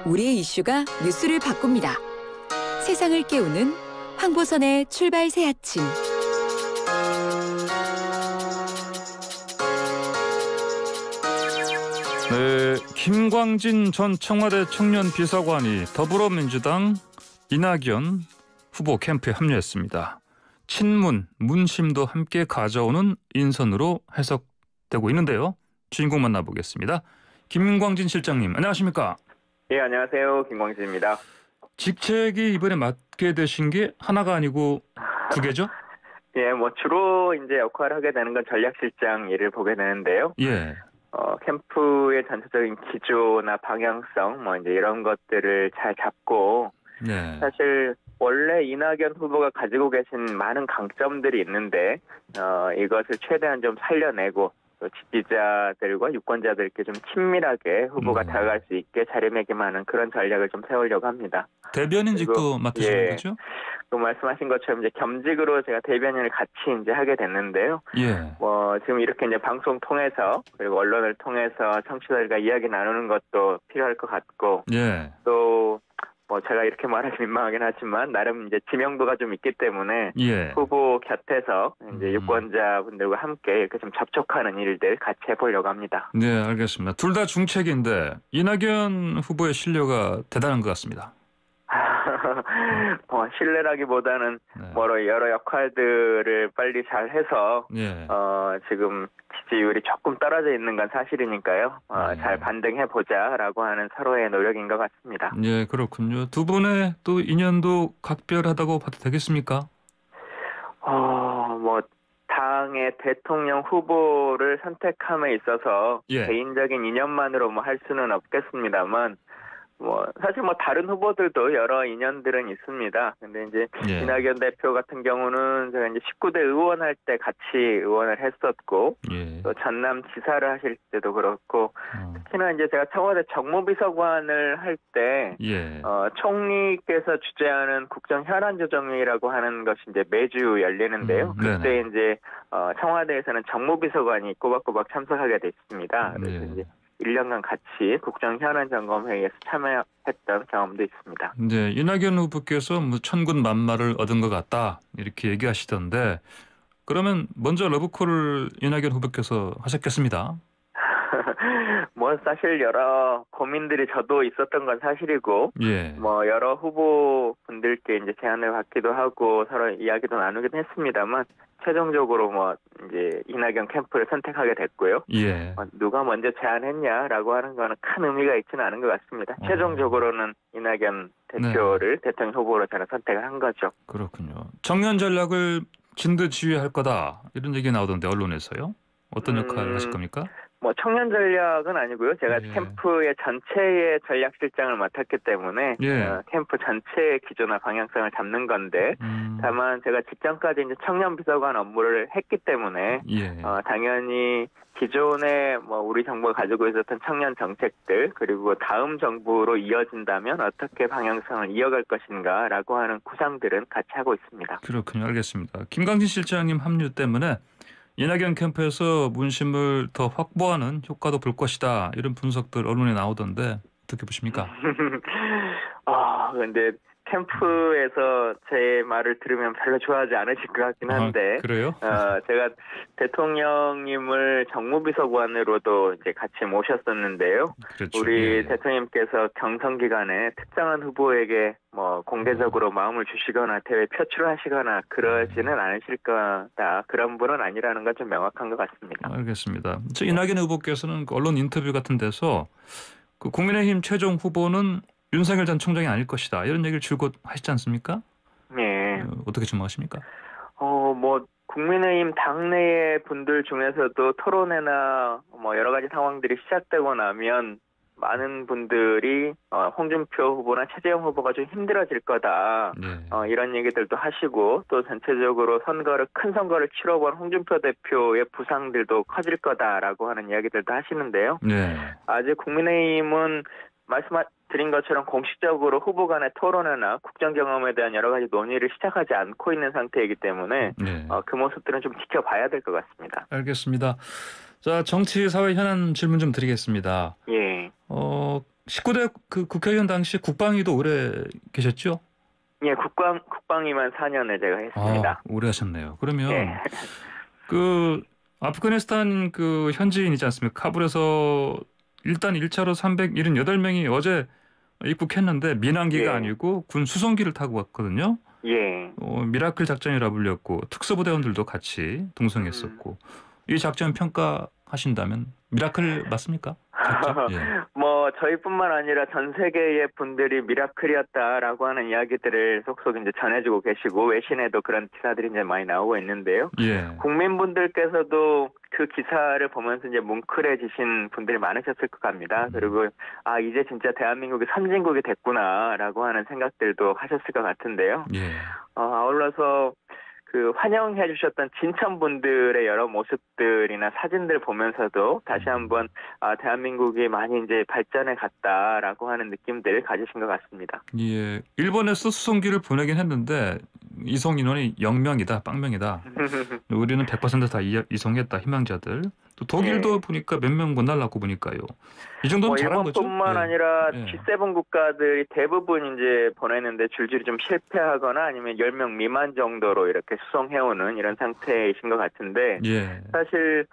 우리의 이슈가 뉴스를 바꿉니다. 세상을 깨우는 황보선의 출발 새 아침. 네, 김광진 전 청와대 청년비서관이 더불어민주당 이낙연 후보 캠프에 합류했습니다. 친문, 문심도 함께 가져오는 인선으로 해석되고 있는데요. 주인공 만나보겠습니다. 김광진 실장님, 안녕하십니까? 예, 안녕하세요. 김광진입니다. 직책이 이번에 맡게 되신 게 하나가 아니고 두 개죠? 예, 주로 이제 역할을 하게 되는 건 전략실장 일을 보게 되는데요. 예. 캠프의 전체적인 기조나 방향성, 이제 이런 것들을 잘 잡고, 네. 사실 원래 이낙연 후보가 가지고 계신 많은 강점들이 있는데, 이것을 최대한 좀 살려내고, 또 지지자들과 유권자들께 좀 친밀하게 후보가 다가갈 수 있게 자리매김하는 그런 전략을 좀 세우려고 합니다. 대변인직도 맡으시는 거죠? 또 말씀하신 것처럼 이제 겸직으로 제가 대변인을 같이 이제 하게 됐는데요. 예. 지금 이렇게 이제 방송 통해서 그리고 언론을 통해서 청취자들과 이야기 나누는 것도 필요할 것 같고, 예. 또 제가 이렇게 말하기 민망하긴 하지만 나름 이제 지명도가 좀 있기 때문에 예. 후보 곁에서 이제 유권자분들과 함께 이렇게 좀 접촉하는 일들 같이 해보려고 합니다. 네, 알겠습니다. 둘 다 중책인데 이낙연 후보의 신뢰가 대단한 것 같습니다. 신뢰라기보다는 네. 여러 역할들을 빨리 잘 해서 예. 지금 지지율이 조금 떨어져 있는 건 사실이니까요. 잘 반등해 보자라고 하는 서로의 노력인 것 같습니다. 예, 그렇군요. 두 분의 또 인연도 각별하다고 봐도 되겠습니까? 당의 대통령 후보를 선택함에 있어서 예. 개인적인 인연만으로 할 수는 없겠습니다만, 사실 다른 후보들도 여러 인연들은 있습니다. 근데 이제 예. 이낙연 대표 같은 경우는 제가 이제 19대 의원할 때 같이 의원을 했었고, 예. 또 전남 지사를 하실 때도 그렇고, 특히나 이제 제가 청와대 정무비서관을 할 때, 예. 총리께서 주재하는 국정 현안 조정회의라고 하는 것이 이제 매주 열리는데요. 그때 이제 청와대에서는 정무비서관이 꼬박꼬박 참석하게 됐습니다. 그래서 이제 1년간 같이 국정 현안 점검 회의에서 참여했던 경험도 있습니다. 네, 이낙연 후보께서 천군 만마를 얻은 것 같다 이렇게 얘기하시던데, 그러면 먼저 러브콜을 이낙연 후보께서 하셨겠습니다. 사실 여러 고민들이 저도 있었던 건 사실이고, 예. 여러 후보분들께 이제 제안을 받기도 하고 서로 이야기도 나누긴 했습니다만, 최종적으로 이제 이낙연 캠프를 선택하게 됐고요. 예. 누가 먼저 제안했냐라고 하는 거는 큰 의미가 있지는 않은 것 같습니다. 최종적으로는 이낙연 대표를 대통령 후보로 저는 선택을 한 거죠. 그렇군요. 청년 전략을 진두지휘할 거다 이런 얘기 나오던데 언론에서요. 어떤 역할을 하실 겁니까? 청년 전략은 아니고요. 제가 캠프의 전체의 전략실장을 맡았기 때문에 캠프 전체의 기조나 방향성을 잡는 건데, 다만 제가 직전까지 이제 청년 비서관 업무를 했기 때문에 당연히 기존에 우리 정부가 가지고 있었던 청년 정책들, 그리고 다음 정부로 이어진다면 어떻게 방향성을 이어갈 것인가라고 하는 구상들은 같이 하고 있습니다. 그렇군요. 알겠습니다. 김광진 실장님 합류 때문에 이낙연 캠프에서 문심을 더 확보하는 효과도 볼 것이다 이런 분석들 언론에 나오던데 어떻게 보십니까? 근데 캠프에서 제 말을 들으면 별로 좋아하지 않으실 것 같긴 한데. 그래요? 제가 대통령님을 정무비서관으로도 이제 같이 모셨었는데요. 그렇죠. 우리 대통령님께서 경선 기간에 특정한 후보에게 공개적으로 마음을 주시거나 대회 표출하시거나 그러지는 않으실 거다. 그런 분은 아니라는 건 좀 명확한 것 같습니다. 알겠습니다. 이낙연 후보께서는 언론 인터뷰 같은 데서 국민의힘 최종 후보는 윤석열 전 총장이 아닐 것이다 이런 얘기를 줄곧 하시지 않습니까? 네. 어떻게 전망하십니까? 국민의힘 당내의 분들 중에서도 토론회나 여러 가지 상황들이 시작되고 나면 많은 분들이 홍준표 후보나 최재형 후보가 좀 힘들어질 거다. 이런 얘기들도 하시고, 또 전체적으로 큰 선거를 치러본 홍준표 대표의 부상들도 커질 거다라고 하는 이야기들도 하시는데요. 아직 국민의힘은 말씀드린 것처럼 공식적으로 후보 간의 토론회나 국정 경험에 대한 여러 가지 논의를 시작하지 않고 있는 상태이기 때문에 그 모습들은 좀 지켜봐야 될 것 같습니다. 알겠습니다. 자, 정치 사회 현안 질문 좀 드리겠습니다. 예. 19대 그 국회의원 당시 국방위도 오래 계셨죠? 예, 국방위만 4년을 제가 했습니다. 오래 하셨네요. 그러면 예. 그 아프가니스탄 그 현지인이지 않습니까? 카불에서 일단 1차로 378명이 어제 입국했는데 민항기가 예. 아니고 군 수송기를 타고 왔거든요. 예. 미라클 작전이라 불렸고 특수부대원들도 같이 동성했었고 이 작전 평가하신다면 미라클 맞습니까? 작전? 예. 뭐 저희뿐만 아니라 전 세계의 분들이 미라클이었다라고 하는 이야기들을 속속 이제 전해주고 계시고 외신에도 그런 기사들이 이제 많이 나오고 있는데요. 예. 국민분들께서도 그 기사를 보면서 이제 뭉클해지신 분들이 많으셨을 것 같습니다. 그리고 이제 진짜 대한민국이 선진국이 됐구나라고 하는 생각들도 하셨을 것 같은데요. 예. 아울러서 그 환영해 주셨던 진천 분들의 여러 모습들이나 사진들 보면서도 다시 한번 대한민국이 많이 이제 발전해 갔다라고 하는 느낌들을 가지신 것 같습니다. 예. 일본에서 수송기를 보내긴 했는데 이송 인원이 0명이다, 빵명이다. 우리는 100% 다 이송했다, 희망자들. 또 독일도 예. 보니까 몇 명 못 날랐고 보니까요. 이 정도면 잘한 거죠. 일본뿐만 예. 아니라 예. G7 국가들이 대부분 이제 보내는데 줄줄이 좀 실패하거나 아니면 10명 미만 정도로 이렇게 수송해오는 이런 상태이신 것 같은데 예. 사실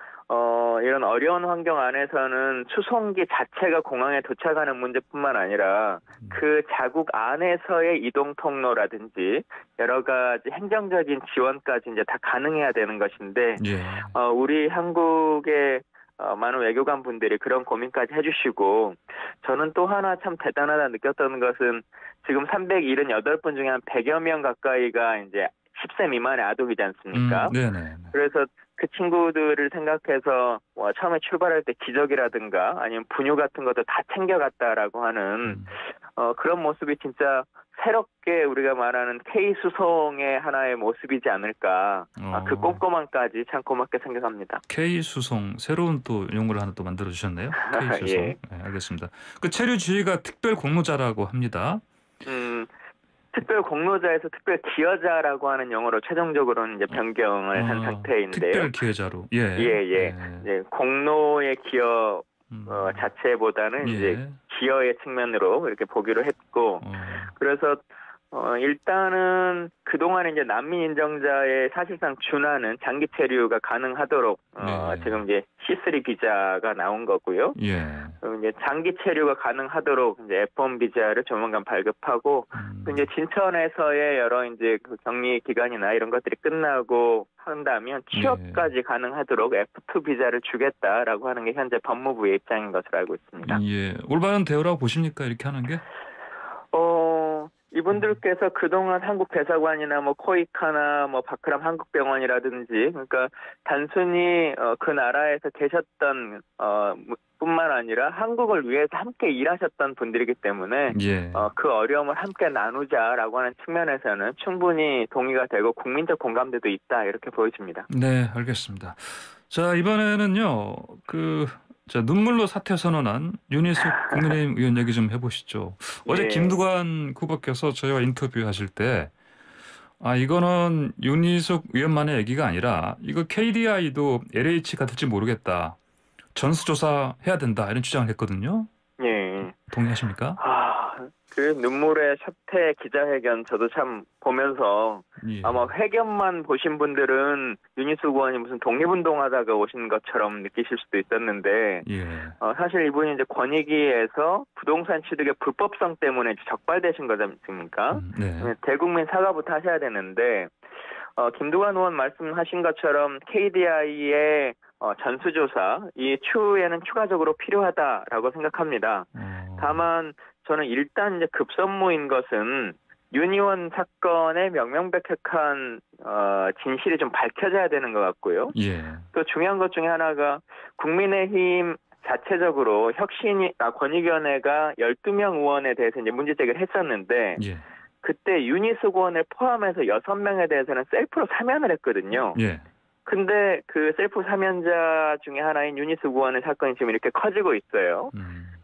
이런 어려운 환경 안에서는 수송기 자체가 공항에 도착하는 문제뿐만 아니라 그 자국 안에서의 이동 통로라든지 여러 가지 행정적인 지원까지 이제 다 가능해야 되는 것인데 예. 우리 한국의 많은 외교관 분들이 그런 고민까지 해주시고 저는 또 하나 참 대단하다 느꼈던 것은 지금 378분 중에 한 100여 명 가까이가 이제 10세 미만의 아동이지 않습니까? 네네. 그래서 그 친구들을 생각해서 처음에 출발할 때 기저귀라든가 아니면 분유 같은 것도 다 챙겨갔다라고 하는 그런 모습이 진짜 새롭게 우리가 말하는 K-수송의 하나의 모습이지 않을까. 그 꼼꼼함까지 참 고맙게 생각합니다. K-수송, 새로운 또 용어를 하나 또 만들어주셨네요. K-수송. 예. 네, 알겠습니다. 그 체류주의가 특별 공로자라고 합니다. 특별 공로자에서 특별 기여자라고 하는 용어로 최종적으로는 이제 변경을 한 상태인데요. 특별 기여자로. 예. 이제 공로의 기여 자체보다는 이제 기여의 측면으로 이렇게 보기로 했고, 그래서 일단은 그동안 이제 난민 인정자의 사실상 준하는 장기 체류가 가능하도록 지금 이제 C3 비자가 나온 거고요. 예. 이제 장기 체류가 가능하도록 이제 F1 비자를 조만간 발급하고 이제 진천에서의 여러 이제 그 격리 기간이나 이런 것들이 끝나고 한다면 취업까지 가능하도록 F2 비자를 주겠다라고 하는 게 현재 법무부의 입장인 것으로 알고 있습니다. 예. 올바른 대우라고 보십니까? 이렇게 하는 게? 이분들께서 그동안 한국 대사관이나 뭐 코이카나 뭐 바크람 한국병원이라든지 그러니까 단순히 그 나라에서 계셨던 뿐만 아니라 한국을 위해서 함께 일하셨던 분들이기 때문에 그 어려움을 함께 나누자라고 하는 측면에서는 충분히 동의가 되고 국민적 공감대도 있다 이렇게 보여집니다. 네, 알겠습니다. 자, 이번에는요. 눈물로 사퇴 선언한 윤희숙 국민의힘 의원 얘기 좀 해보시죠. 어제 김두관 후보께서 저희와 인터뷰하실 때 이거는 윤희숙 의원만의 얘기가 아니라 이거 KDI도 LH가 될지 모르겠다. 전수조사 해야 된다. 이런 주장을 했거든요. 예. 동의하십니까? 그 눈물의 사퇴 기자회견 저도 참 보면서 아마 회견만 보신 분들은 윤희숙 의원이 무슨 독립운동하다가 오신 것처럼 느끼실 수도 있었는데 사실 이분이 이제 권익위에서 부동산 취득의 불법성 때문에 적발되신 거지 않습니까? 대국민 사과부터 하셔야 되는데 김두관 의원 말씀하신 것처럼 KDI의 전수조사 이 추후에는 추가적으로 필요하다라고 생각합니다. 다만 저는 일단 이제 급선무인 것은 윤 의원 사건의 명명백백한 진실이 좀 밝혀져야 되는 것 같고요. 또 중요한 것 중에 하나가 국민의힘 자체적으로 권익위원회가 12명 의원에 대해서 이제 문제 제기를 했었는데 그때 윤희숙 의원을 포함해서 6명에 대해서는 셀프로 사면을 했거든요. 근데 그 셀프 사면자 중에 하나인 윤희숙 의원의 사건이 지금 이렇게 커지고 있어요.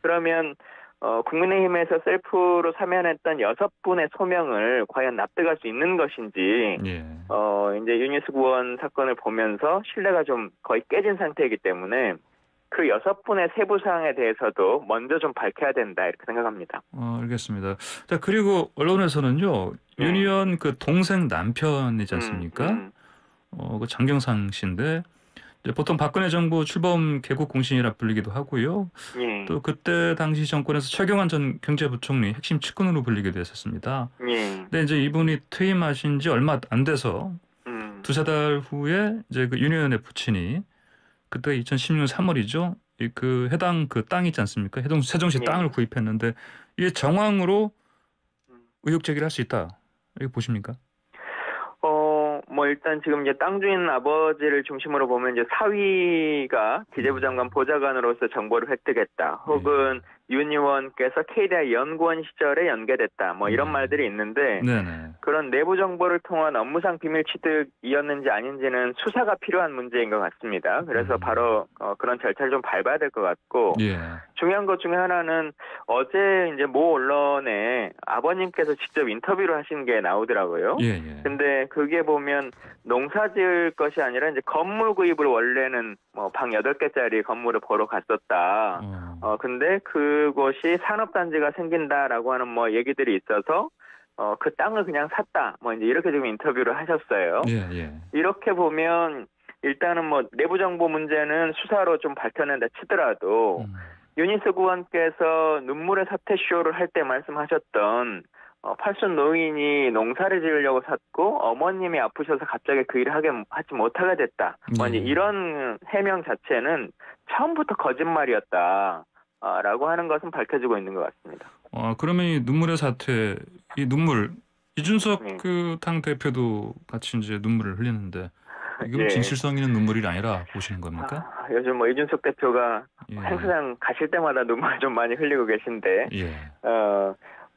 그러면 국민의힘에서 셀프로 사면했던 6분의 소명을 과연 납득할 수 있는 것인지 이제 윤희숙 의원 사건을 보면서 신뢰가 좀 거의 깨진 상태이기 때문에 그 6분의 세부 사항에 대해서도 먼저 좀 밝혀야 된다 이렇게 생각합니다. 알겠습니다. 자, 그리고 언론에서는요. 네. 윤 의원 그 동생 남편이지 않습니까? 그 장경상 씨인데 이제 보통 박근혜 정부 출범 개국 공신이라 불리기도 하고요. 예. 또 그때 당시 정권에서 최경환 전 경제부총리 핵심 측근으로 불리기도 했었습니다. 예. 근데 이제 이분이 퇴임하신 지 얼마 안 돼서 두세 달 후에 이제 그 윤 의원의 부친이 그때 2016년 3월이죠. 그 해당 그 땅 있지 않습니까? 세종시 예. 땅을 구입했는데 이게 정황으로 의혹 제기를 할 수 있다. 이거 보십니까? 뭐 일단 지금 이제 땅 주인 아버지를 중심으로 보면 이제 사위가 기재부 장관 보좌관으로서 정보를 획득했다. 혹은 윤 의원께서 KDI 연구원 시절에 연계됐다. 뭐 이런 말들이 있는데 네네. 그런 내부 정보를 통한 업무상 비밀 취득이었는지 아닌지는 수사가 필요한 문제인 것 같습니다. 그래서 바로 그런 절차를 좀 밟아야 될 것 같고 예. 중요한 것 중에 하나는 어제 이제 모 언론에 아버님께서 직접 인터뷰를 하신 게 나오더라고요. 예, 예. 근데 그게 보면 농사 지을 것이 아니라 이제 건물 구입을 원래는 뭐 방 8개짜리 건물을 보러 갔었다. 근데 그곳이 산업단지가 생긴다라고 하는 뭐 얘기들이 있어서 그 땅을 그냥 샀다. 뭐 이제 이렇게 지금 인터뷰를 하셨어요. 예, 예. 이렇게 보면 일단은 뭐 내부 정보 문제는 수사로 좀 밝혀낸다 치더라도 윤희숙 의원께서 눈물의 사퇴 쇼를 할 때 말씀하셨던 팔순 노인이 농사를 지으려고 샀고 어머님이 아프셔서 갑자기 그 일을 하지 못하게 됐다. 뭐 이제 이런 해명 자체는 처음부터 거짓말이었다. 라고 하는 것은 밝혀지고 있는 것 같습니다. 그러면 이 눈물의 사퇴, 이 눈물 이준석 네. 그 당 대표도 같이 이제 눈물을 흘리는데 이건 예. 진실성 있는 눈물이 아니라 보시는 겁니까? 요즘 뭐 이준석 대표가 예. 행사장 가실 때마다 눈물 좀 많이 흘리고 계신데, 예.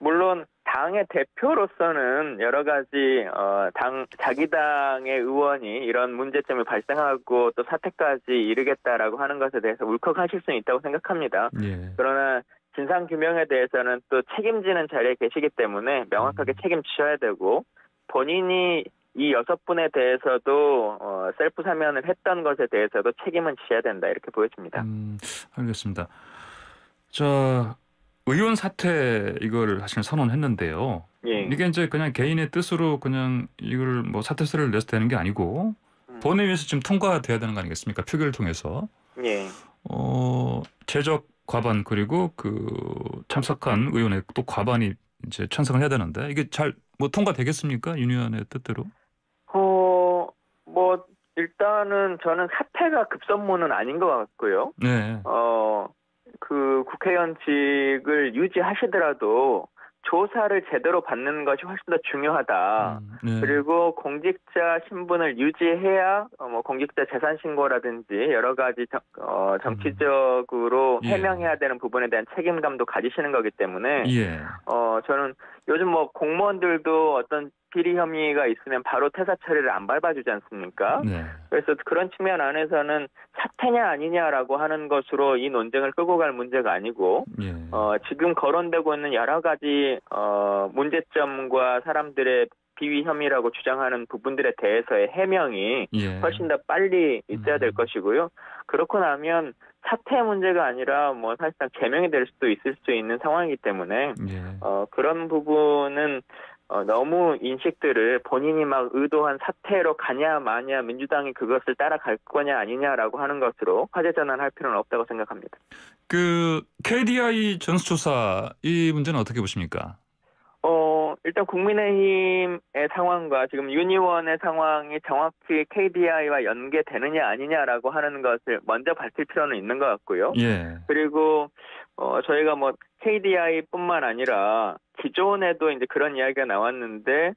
물론 당의 대표로서는 여러 가지 자기 당의 의원이 이런 문제점이 발생하고 또 사퇴까지 이르겠다라고 하는 것에 대해서 울컥하실 수는 있다고 생각합니다. 예. 그러나 진상 규명에 대해서는 또 책임지는 자리에 계시기 때문에 명확하게 책임지셔야 되고 본인이 이 6분에 대해서도 셀프 사면을 했던 것에 대해서도 책임은 지셔야 된다 이렇게 보여집니다. 알겠습니다. 자, 의원 사퇴 이걸 사실 선언했는데요. 예. 이게 이제 그냥 개인의 뜻으로 그냥 이걸 뭐 사퇴서를 내서 되는 게 아니고 본회의에서 지금 통과돼야 되는 거 아니겠습니까? 표결을 통해서. 예. 최적 과반 그리고 그 참석한 의원의 또 과반이 이제 찬성을 해야 되는데 이게 잘 뭐 통과되겠습니까? 윤 의원의 뜻대로? 뭐 일단은 저는 사퇴가 급선무는 아닌 것 같고요. 네. 그 국회의원직을 유지하시더라도 조사를 제대로 받는 것이 훨씬 더 중요하다. 네. 그리고 공직자 신분을 유지해야 뭐 공직자 재산 신고라든지 여러 가지 정치적으로 해명해야 되는 부분에 대한 책임감도 가지시는 거기 때문에 예. 저는 요즘 뭐 공무원들도 어떤 비리 혐의가 있으면 바로 퇴사 처리를 안 밟아주지 않습니까? 네. 그래서 그런 측면 안에서는 사퇴냐 아니냐라고 하는 것으로 이 논쟁을 끌고 갈 문제가 아니고 예. 지금 거론되고 있는 여러 가지 문제점과 사람들의 비위 혐의라고 주장하는 부분들에 대해서의 해명이 예. 훨씬 더 빨리 있어야 될 것이고요. 그렇고 나면 사퇴 문제가 아니라 뭐 사실상 제명이 될 수도 있을 수 있는 상황이기 때문에 예. 그런 부분은 너무 인식들을 본인이 막 의도한 사퇴로 가냐 마냐 민주당이 그것을 따라갈 거냐 아니냐라고 하는 것으로 화제 전환할 필요는 없다고 생각합니다. 그 KDI 전수조사 이 문제는 어떻게 보십니까? 일단 국민의힘의 상황과 지금 윤 의원의 상황이 정확히 KDI와 연계되느냐 아니냐라고 하는 것을 먼저 밝힐 필요는 있는 것 같고요. 예. 그리고 저희가 뭐 KDI뿐만 아니라 기존에도 이제 그런 이야기가 나왔는데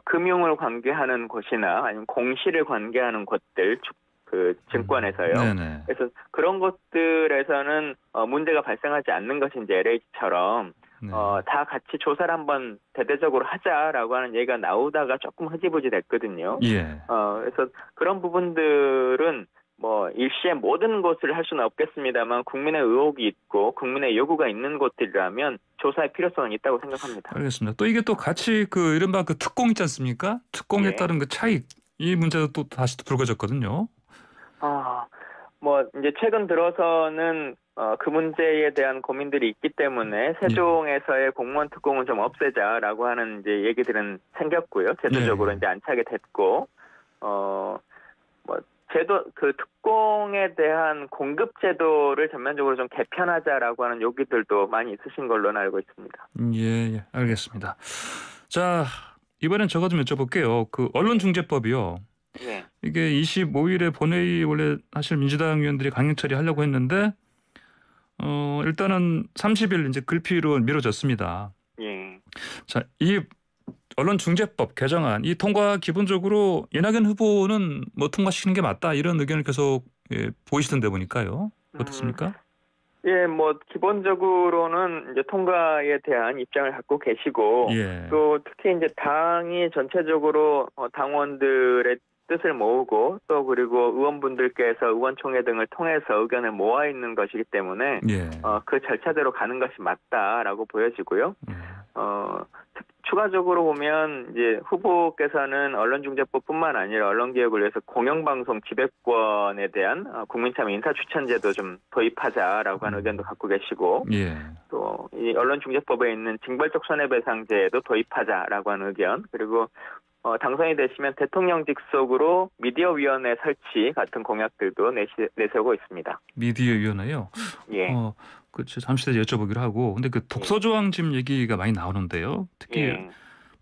금융을 관계하는 곳이나 아니면 공시를 관계하는 곳들 그 증권에서요. 네네. 그래서 그런 곳들에서는 문제가 발생하지 않는 것이 이제 LH처럼 네. 다 같이 조사를 한번 대대적으로 하자라고 하는 얘기가 나오다가 조금 흐지부지 됐거든요. 예. 그래서 그런 부분들은 뭐 일시에 모든 것을 할 수는 없겠습니다만 국민의 의혹이 있고 국민의 요구가 있는 곳들이라면 조사의 필요성은 있다고 생각합니다. 알겠습니다. 또 이게 또 같이 그 이른바 그 특공 있지 않습니까? 특공에 예. 따른 그 차익 이 문제도 또 다시 또 불거졌거든요. 뭐 이제 최근 들어서는 그 문제에 대한 고민들이 있기 때문에 세종에서의 공무원 특공은 좀 없애자라고 하는 이제 얘기들은 생겼고요. 제도적으로 이제 안착이 됐고 뭐 제도 그 특공에 대한 공급 제도를 전면적으로 좀 개편하자라고 하는 요구들도 많이 있으신 걸로 알고 있습니다. 예, 알겠습니다. 자, 이번엔 저거 좀 여쭤볼게요. 그 언론중재법이요. 네. 이게 25일에 본회의 원래 사실 민주당 의원들이 강행 처리하려고 했는데 일단은 30일 이제 글피로 미뤄졌습니다. 예. 자, 이 언론중재법 개정안 이 통과 기본적으로 이낙연 후보는 뭐 통과시키는 게 맞다 이런 의견을 계속 보이시던데 보니까요. 어떻습니까? 예, 뭐 기본적으로는 이제 통과에 대한 입장을 갖고 계시고 예. 또 특히 이제 당이 전체적으로 당원들의 뜻을 모으고 또 그리고 의원분들께서 의원총회 등을 통해서 의견을 모아 있는 것이기 때문에 예. 그 절차대로 가는 것이 맞다라고 보여지고요. 추가적으로 보면 이제 후보께서는 언론중재법뿐만 아니라 언론개혁을 위해서 공영방송 지배권에 대한 국민참여 인사추천제도 좀 도입하자라고 하는 의견도 갖고 계시고 예. 또 이 언론중재법에 있는 징벌적 손해배상제도 도입하자라고 하는 의견 그리고 당선이 되시면 대통령 직속으로 미디어위원회 설치 같은 공약들도 내세우고 있습니다. 미디어위원회요? 예. 그렇죠. 잠시 뒤에 여쭤보기로 하고. 근데 그 독서조항 지금 얘기가 많이 나오는데요. 특히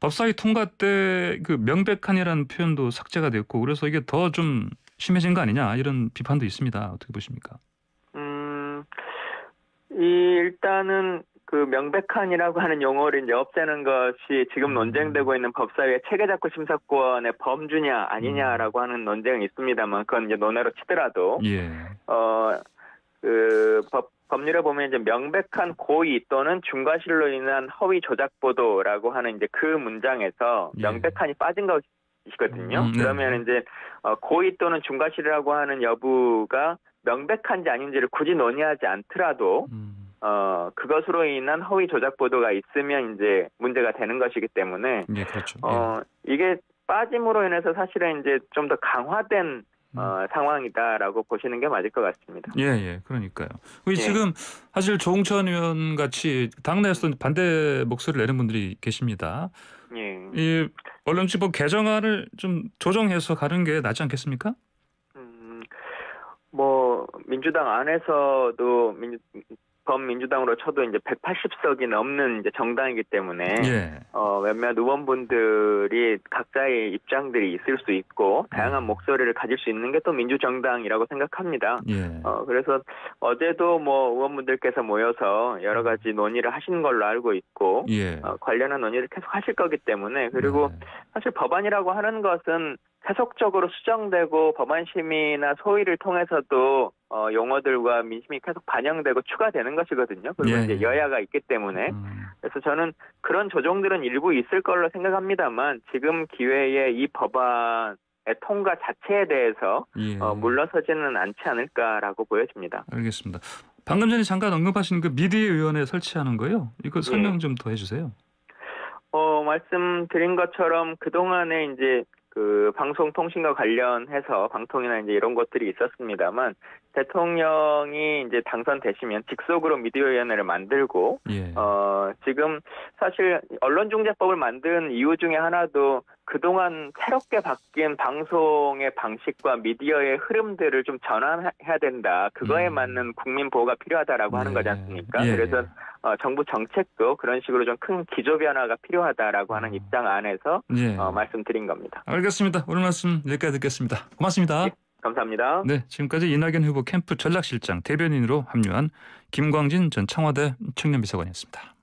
법사위 통과 때 그 명백한이라는 표현도 삭제가 됐고 그래서 이게 더 좀 심해진 거 아니냐 이런 비판도 있습니다. 어떻게 보십니까? 일단은 그 명백한이라고 하는 용어를 이제 없애는 것이 지금 논쟁되고 있는 법사위의 체계작구 심사권의 범주냐 아니냐라고 하는 논쟁은 있습니다만 그건 이제 논외로 치더라도 예. 그 법률에 보면 이제 명백한 고의 또는 중과실로 인한 허위 조작 보도라고 하는 이제 그 문장에서 명백한이 빠진 것이거든요. 그러면 이제 고의 또는 중과실이라고 하는 여부가 명백한지 아닌지를 굳이 논의하지 않더라도 그것으로 인한 허위 조작 보도가 있으면 이제 문제가 되는 것이기 때문에 예, 그렇죠. 이게 빠짐으로 인해서 사실은 이제 좀 더 강화된 상황이다라고 보시는 게 맞을 것 같습니다. 예, 그러니까요. 지금 사실 조홍천 의원 같이 당내에서 반대 목소리를 내는 분들이 계십니다. 이 언론중재법 개정안을 좀 조정해서 가는 게 낫지 않겠습니까? 뭐 민주당 안에서도 범민주당으로 쳐도 이제 180석이 넘는 이제 정당이기 때문에 몇몇 의원분들이 각자의 입장들이 있을 수 있고 다양한 목소리를 가질 수 있는 게 또 민주정당이라고 생각합니다. 그래서 어제도 뭐 의원분들께서 모여서 여러 가지 논의를 하시는 걸로 알고 있고 관련한 논의를 계속 하실 거기 때문에 그리고 사실 법안이라고 하는 것은 계속적으로 수정되고 법안 심의나 소위를 통해서도 용어들과 민심이 계속 반영되고 추가되는 것이거든요. 그리고 이제 여야가 있기 때문에 그래서 저는 그런 조정들은 일부 있을 걸로 생각합니다만 지금 기회에 이 법안의 통과 자체에 대해서 물러서지는 않지 않을까라고 보여집니다. 알겠습니다. 방금 전에 잠깐 언급하신 그 미디어위원회 설치하는 거요? 이거 설명 좀 더 해주세요. 말씀드린 것처럼 그동안에 이제 그 방송통신과 관련해서 방통이나 이제 이런 것들이 있었습니다만 대통령이 이제 당선되시면 직속으로 미디어위원회를 만들고 지금 사실 언론중재법을 만든 이유 중에 하나도 그동안 새롭게 바뀐 방송의 방식과 미디어의 흐름들을 좀 전환해야 된다. 그거에 맞는 국민 보호가 필요하다라고 하는 거지 않습니까? 그래서 정부 정책도 그런 식으로 좀 큰 기조 변화가 필요하다라고 하는 입장 안에서 말씀드린 겁니다. 알겠습니다. 오늘 말씀 여기까지 듣겠습니다. 고맙습니다. 감사합니다. 네, 지금까지 이낙연 후보 캠프 전략실장 대변인으로 합류한 김광진 전 청와대 청년비서관이었습니다.